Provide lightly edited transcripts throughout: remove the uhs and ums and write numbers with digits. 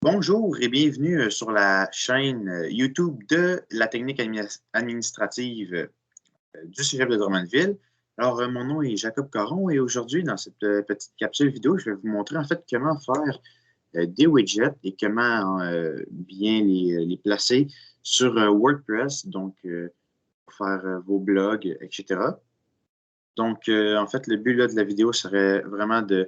Bonjour et bienvenue sur la chaîne YouTube de la technique administrative du Cégep de Drummondville. Alors, mon nom est Jacob Caron et aujourd'hui, dans cette petite capsule vidéo, je vais vous montrer en fait comment faire des widgets et comment bien les placer sur WordPress, donc pour faire vos blogs, etc. Donc, en fait, le but là, de la vidéo serait vraiment de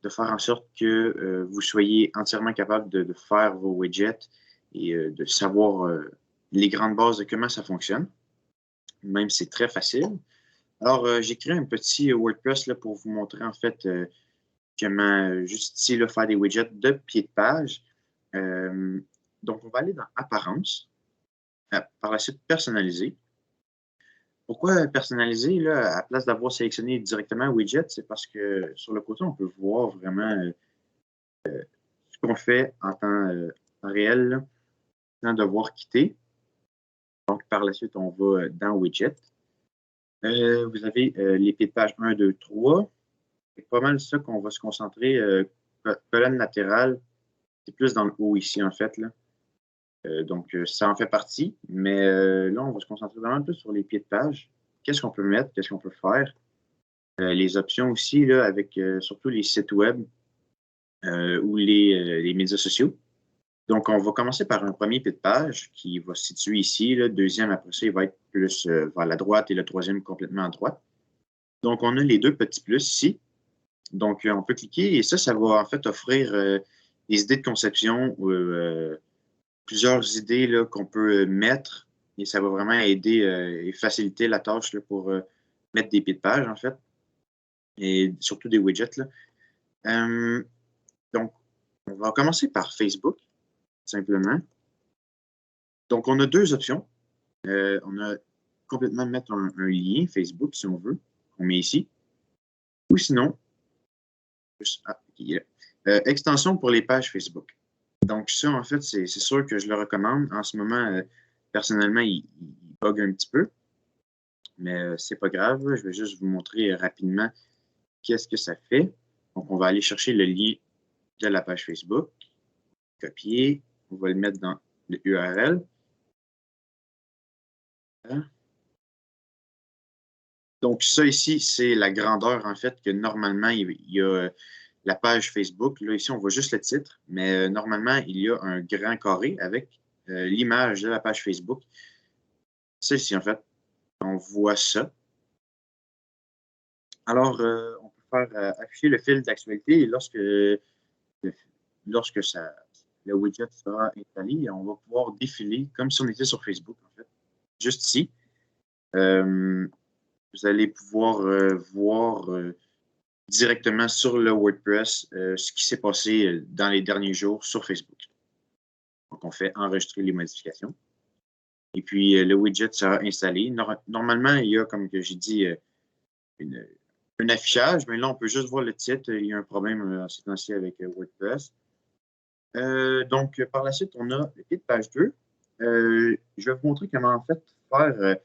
faire en sorte que vous soyez entièrement capable de faire vos widgets et de savoir les grandes bases de comment ça fonctionne. Même si c'est très facile. Alors, j'ai créé un petit WordPress là, pour vous montrer en fait comment, juste ici, là, faire des widgets de pied de page. Donc, on va aller dans Apparence, par la suite Personnaliser. Pourquoi personnaliser, là, à la place d'avoir sélectionné directement widget, c'est parce que sur le côté, on peut voir vraiment ce qu'on fait en temps réel, là, sans devoir quitter. Donc, par la suite, on va dans Widget. Vous avez les pieds de page 1, 2, 3. C'est pas mal ça qu'on va se concentrer. Colonne latérale, c'est plus dans le haut ici, en fait. Là. Donc, ça en fait partie. Mais là, on va se concentrer vraiment plus sur les pieds de page. Qu'est-ce qu'on peut mettre? Qu'est-ce qu'on peut faire? Les options aussi, là, avec surtout les sites web ou les médias sociaux. Donc, on va commencer par un premier pied de page qui va se situer ici. Le deuxième, après ça, il va être plus vers la droite et le troisième complètement à droite. Donc, on a les deux petits plus ici. Donc, on peut cliquer et ça va en fait offrir des idées de conception ou plusieurs idées là, qu'on peut mettre et ça va vraiment aider et faciliter la tâche là, pour mettre des pieds de page, en fait, et surtout des widgets. Là. Donc, on va commencer par Facebook, simplement. Donc, on a deux options. On a complètement mettre un lien Facebook, si on veut, qu'on met ici. Ou sinon, extension pour les pages Facebook. Donc, ça, en fait, c'est sûr que je le recommande. En ce moment, personnellement, il bug un petit peu. Mais c'est pas grave. Je vais juste vous montrer rapidement qu'est-ce que ça fait. Donc, on va aller chercher le lien de la page Facebook. Copier. On va le mettre dans le URL. Donc, ça ici, c'est la grandeur, en fait, que normalement, il y a la page Facebook. Là, ici, on voit juste le titre, mais normalement, il y a un grand carré avec l'image de la page Facebook. Ça ici, en fait, on voit ça. Alors, on peut faire afficher le fil d'actualité et lorsque le widget sera installé, on va pouvoir défiler comme si on était sur Facebook, en fait. Juste ici. Vous allez pouvoir voir directement sur le WordPress ce qui s'est passé dans les derniers jours sur Facebook. Donc, on fait enregistrer les modifications. Et puis, le widget sera installé. Normalement, il y a, comme j'ai dit, un affichage, mais là, on peut juste voir le titre. Il y a un problème en ce temps-ci avec WordPress. Donc, par la suite, on a le pied de page 2. Je vais vous montrer comment, en fait, faire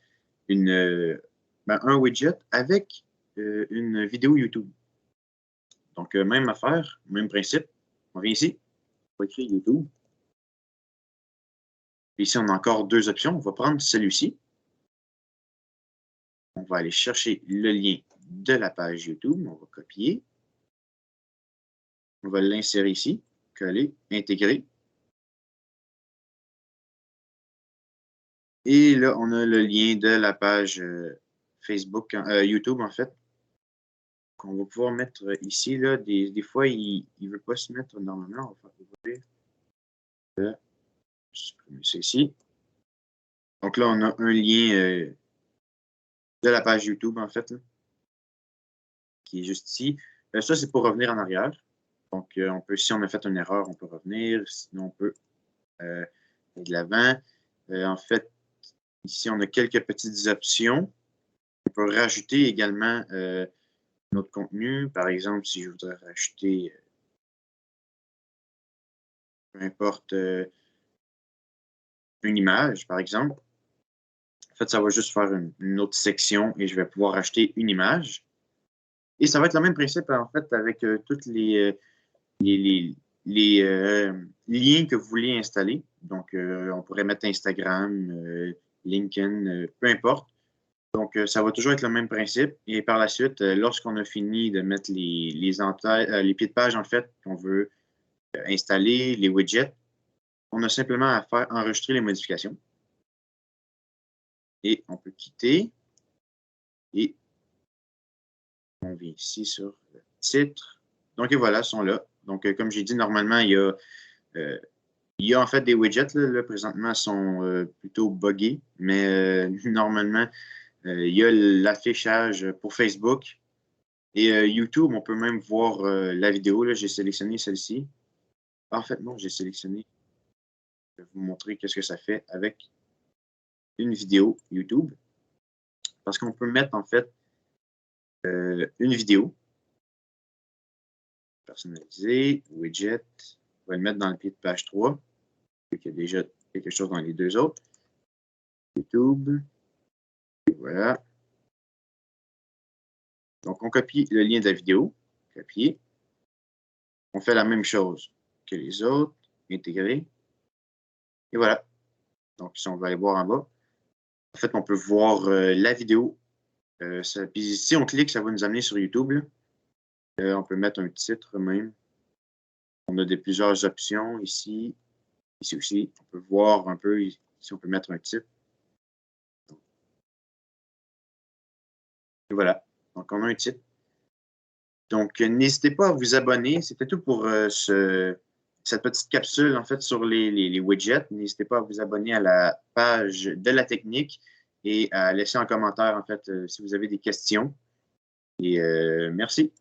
un widget avec une vidéo YouTube. Donc, même affaire, même principe. On vient ici, on va écrire YouTube. Puis ici, on a encore deux options. On va prendre celui-ci. On va aller chercher le lien de la page YouTube. On va copier. On va l'insérer ici. Coller, intégrer. Et là, on a le lien de la page Facebook, YouTube, en fait, qu'on va pouvoir mettre ici. Là, des fois, il ne veut pas se mettre normalement. On va faire ouvrir. Supprimer ça ici. Donc là, on a un lien de la page YouTube, en fait, là, qui est juste ici. Ça, c'est pour revenir en arrière. Donc, si on a fait une erreur, on peut revenir. Sinon, on peut aller de l'avant. En fait, ici, on a quelques petites options. On peut rajouter également notre contenu. Par exemple, si je voudrais rajouter, peu importe, une image, par exemple. En fait, ça va juste faire une autre section et je vais pouvoir rajouter une image. Et ça va être le même principe, en fait, avec toutes les les liens que vous voulez installer. Donc, on pourrait mettre Instagram, LinkedIn, peu importe. Donc, ça va toujours être le même principe. Et par la suite, lorsqu'on a fini de mettre les pieds de page, en fait, qu'on veut installer, les widgets, on a simplement à faire enregistrer les modifications. Et on peut quitter. Et on vient ici sur le titre. Donc, et voilà, ils sont là. Donc, comme j'ai dit, normalement, il y a en fait des widgets. Là présentement, sont plutôt buggés. Mais normalement, il y a l'affichage pour Facebook. Et YouTube, on peut même voir la vidéo. J'ai sélectionné celle-ci. En fait, non, j'ai sélectionné. Je vais vous montrer qu'est-ce que ça fait avec une vidéo YouTube. Parce qu'on peut mettre, en fait, une vidéo personnalisée, widget. On va le mettre dans le pied de page 3. Il y a déjà quelque chose dans les deux autres. YouTube. Et voilà. Donc, on copie le lien de la vidéo. Copier. On fait la même chose que les autres. Intégrer. Et voilà. Donc, si on va aller voir en bas, en fait, on peut voir la vidéo. Puis si on clique, ça va nous amener sur YouTube. On peut mettre un titre même. On a plusieurs options ici. Ici aussi, on peut voir un peu si on peut mettre un titre. Et voilà. Donc, on a un titre. Donc, n'hésitez pas à vous abonner. C'était tout pour cette petite capsule, en fait, sur les widgets. N'hésitez pas à vous abonner à la page de la technique et à laisser un commentaire, en fait, si vous avez des questions. Et merci.